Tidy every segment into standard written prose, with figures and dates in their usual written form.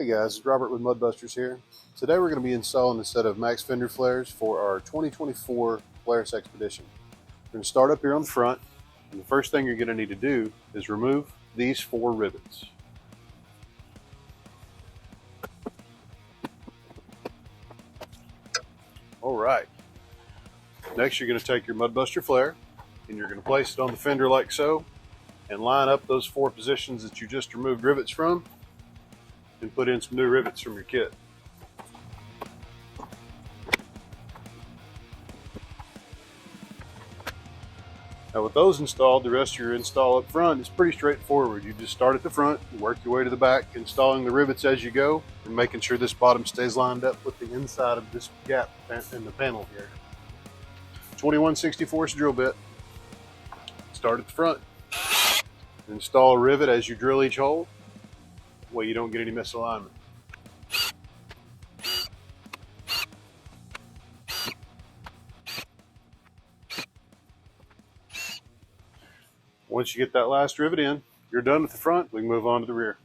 Hey guys, it's Robert with MudBusters here. Today we're going to be installing a set of Max Fender Flares for our 2024 Polaris Xpedition. We're going to start up here on the front, and the first thing you're going to need to do is remove these 4 rivets. Alright, next you're going to take your MudBuster flare and you're going to place it on the fender like so and line up those 4 positions that you just removed rivets from and put in some new rivets from your kit. Now with those installed, the rest of your install up front is pretty straightforward. You just start at the front, work your way to the back, installing the rivets as you go, and making sure this bottom stays lined up with the inside of this gap in the panel here. 21/64 drill bit. Start at the front. Install a rivet as you drill each hole. Way you don't get any misalignment. Once you get that last rivet in, you're done with the front. We can move on to the rear.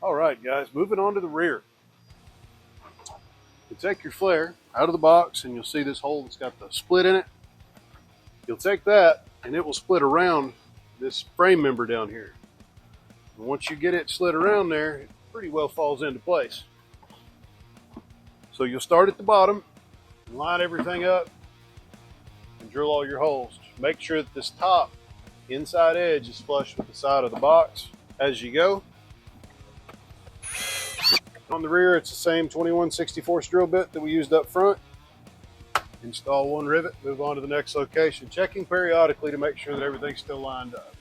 All right, guys, moving on to the rear. You take your flare out of the box, and you'll see this hole that's got the split in it. You'll take that, and it will split around this frame member down here. And once you get it slid around there, it pretty well falls into place. So you'll start at the bottom, and line everything up, and drill all your holes. Make sure that this top inside edge is flush with the side of the box as you go. On the rear, it's the same 21/64 drill bit that we used up front. Install 1 rivet, move on to the next location, checking periodically to make sure that everything's still lined up.